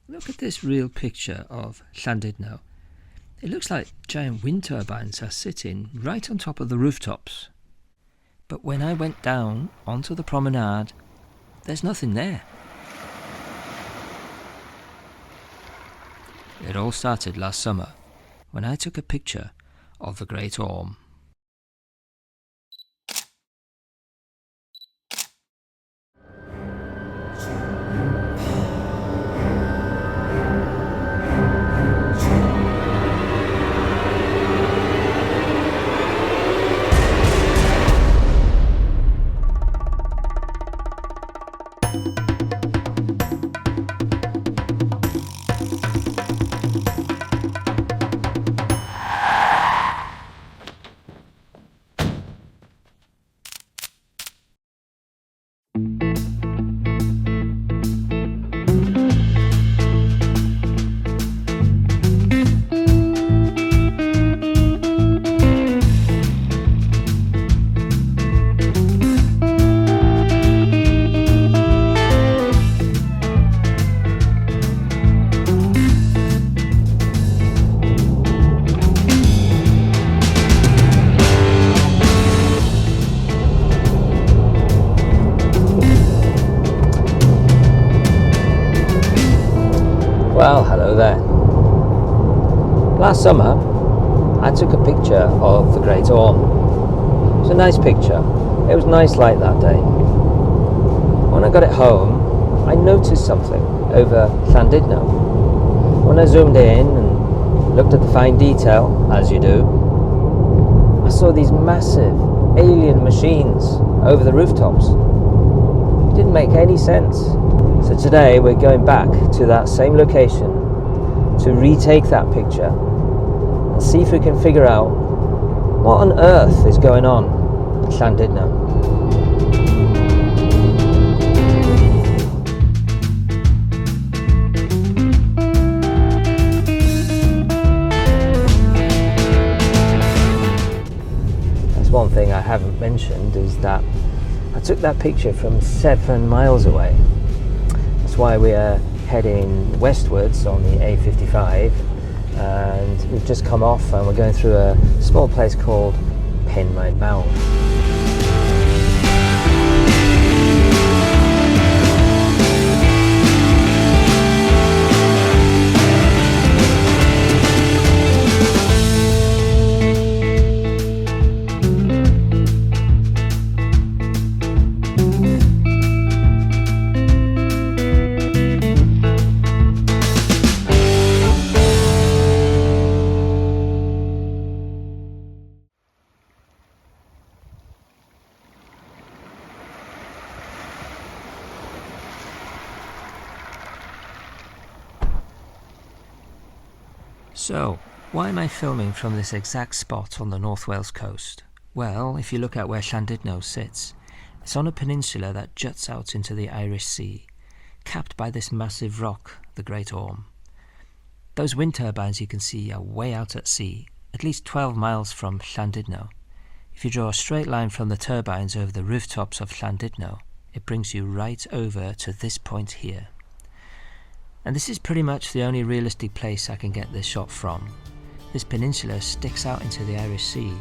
Look at this real picture of Llandudno. It looks like giant wind turbines are sitting right on top of the rooftops. But when I went down onto the promenade, there's nothing there. It all started last summer when I took a picture of the Great Orme. Well, hello there. Last summer, I took a picture of the Great Orme. It was a nice picture. It was nice light that day. When I got it home, I noticed something over Llandudno. When I zoomed in and looked at the fine detail, as you do, I saw these massive alien machines over the rooftops. It didn't make any sense. So today we're going back to that same location to retake that picture and see if we can figure out what on earth is going on in Llandudno. There's one thing I haven't mentioned is that I took that picture from 7 miles away. That's why we are heading westwards on the A55, and we've just come off and we're going through a small place called Penmaen Mawr. So, why am I filming from this exact spot on the North Wales coast? Well, if you look at where Llandudno sits, it's on a peninsula that juts out into the Irish Sea, capped by this massive rock, the Great Orme. Those wind turbines you can see are way out at sea, at least 12 miles from Llandudno. If you draw a straight line from the turbines over the rooftops of Llandudno, it brings you right over to this point here. And this is pretty much the only realistic place I can get this shot from. This peninsula sticks out into the Irish Sea,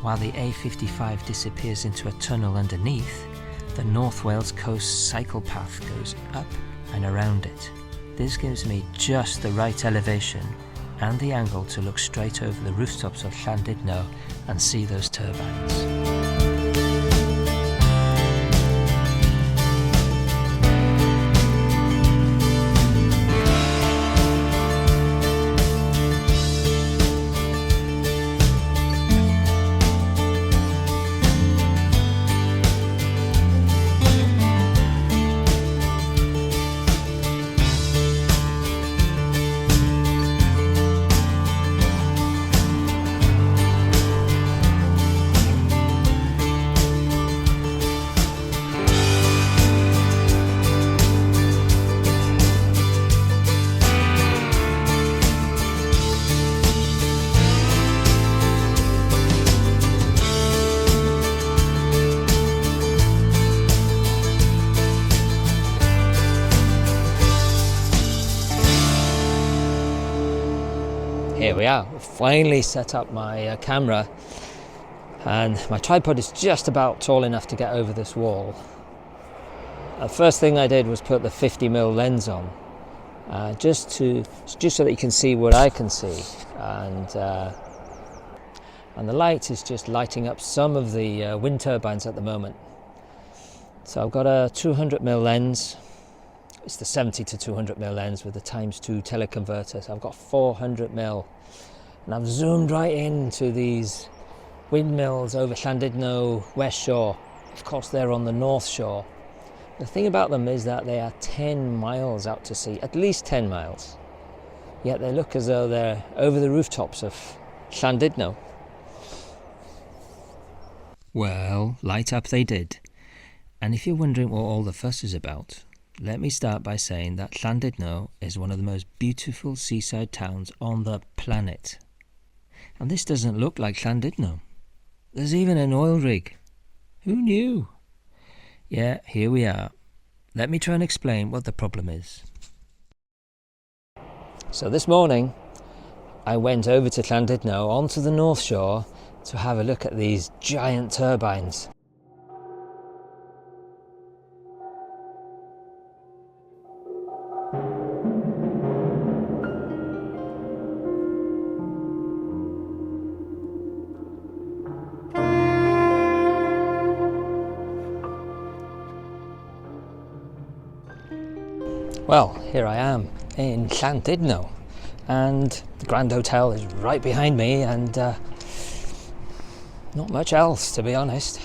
while the A55 disappears into a tunnel underneath. The North Wales coast cycle path goes up and around it. This gives me just the right elevation and the angle to look straight over the rooftops of Llandudno and see those turbines. Here we are, finally set up my camera, and my tripod is just about tall enough to get over this wall. The first thing I did was put the 50mm lens on, just so that you can see what I can see, and the light is just lighting up some of the wind turbines at the moment. So I've got a 200mm lens. It's the 70 to 200mm lens with the ×2 teleconverter. So I've got 400mm, and I've zoomed right into these windmills over Llandudno West Shore. Of course, they're on the North Shore. The thing about them is that they are 10 miles out to sea, at least 10 miles. Yet they look as though they're over the rooftops of Llandudno. Well, light up they did. And if you're wondering what all the fuss is about, let me start by saying that Llandudno is one of the most beautiful seaside towns on the planet. And this doesn't look like Llandudno. There's even an oil rig. Who knew? Yeah, here we are. Let me try and explain what the problem is. So this morning, I went over to Llandudno onto the North Shore to have a look at these giant turbines. Well, here I am in Llandudno, and the Grand Hotel is right behind me, and not much else, to be honest.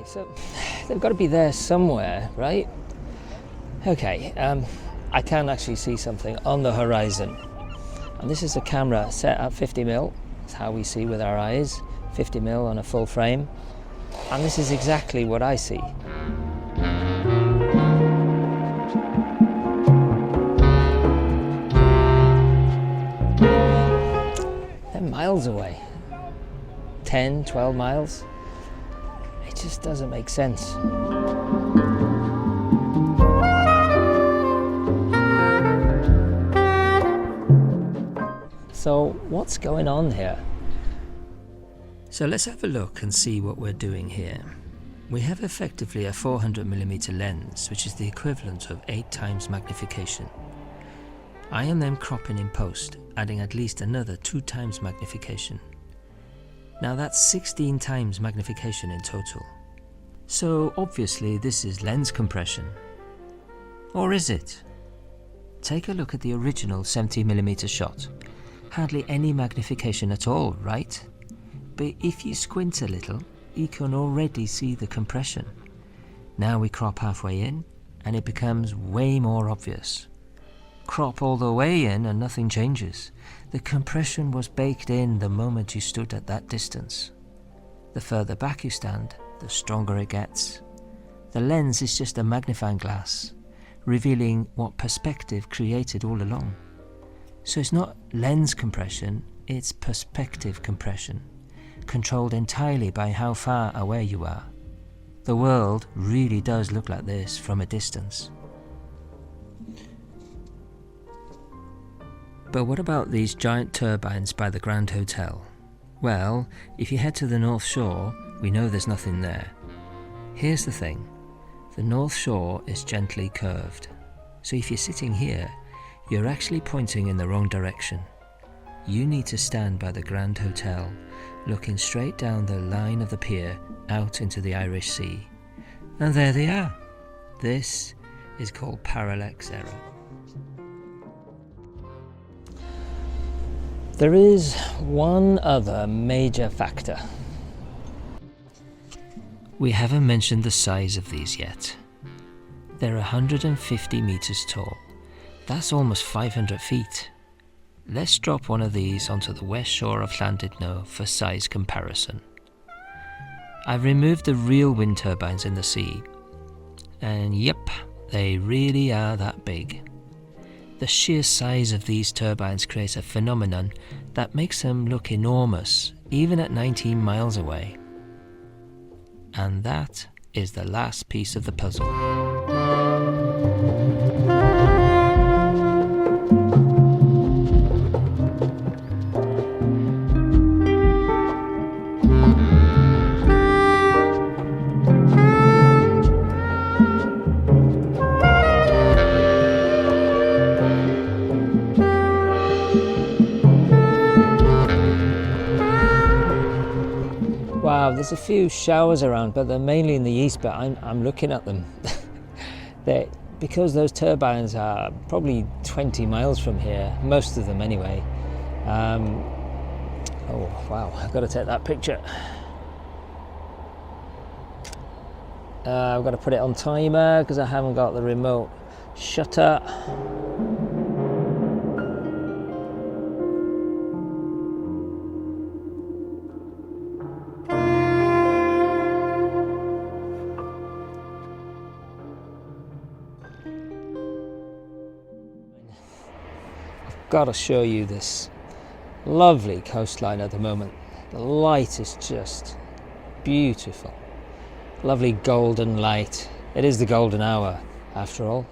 So they've got to be there somewhere, right? Okay, I can actually see something on the horizon. And this is a camera set at 50mm. It's how we see with our eyes, 50mm on a full frame. And this is exactly what I see. They're miles away. 10, 12 miles. It just doesn't make sense. So what's going on here? So let's have a look and see what we're doing here. We have effectively a 400mm lens, which is the equivalent of 8 times magnification. I am then cropping in post, adding at least another 2 times magnification. Now that's 16 times magnification in total. So obviously this is lens compression. Or is it? Take a look at the original 70mm shot. Hardly any magnification at all, right? But if you squint a little, you can already see the compression. Now we crop halfway in, and it becomes way more obvious. Crop all the way in and nothing changes. The compression was baked in the moment you stood at that distance. The further back you stand, the stronger it gets. The lens is just a magnifying glass, revealing what perspective created all along. So it's not lens compression, it's perspective compression, controlled entirely by how far away you are. The world really does look like this from a distance. But what about these giant turbines by the Grand Hotel? Well, if you head to the North Shore, we know there's nothing there. Here's the thing. The North Shore is gently curved. So if you're sitting here, you're actually pointing in the wrong direction. You need to stand by the Grand Hotel, looking straight down the line of the pier out into the Irish Sea. And there they are. This is called parallax error. There is one other major factor. We haven't mentioned the size of these yet. They're 150 meters tall. That's almost 500 feet. Let's drop one of these onto the west shore of Llandudno for size comparison. I've removed the real wind turbines in the sea, and yep, they really are that big. The sheer size of these turbines creates a phenomenon that makes them look enormous, even at 19 miles away. And that is the last piece of the puzzle. Wow, there's a few showers around, but they're mainly in the east, but I'm looking at them. Because those turbines are probably 20 miles from here, most of them anyway. Oh wow, I've got to take that picture. I've got to put it on timer because I haven't got the remote shutter. Got to show you this lovely coastline at the moment. The light is just beautiful. Lovely golden light. It is the golden hour after all.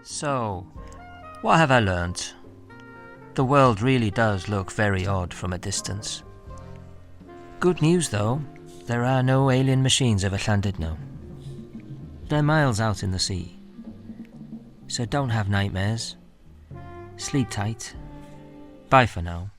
So, what have I learnt? The world really does look very odd from a distance. Good news though, there are no alien machines over Llandudno. They're miles out in the sea. So don't have nightmares. Sleep tight. Bye for now.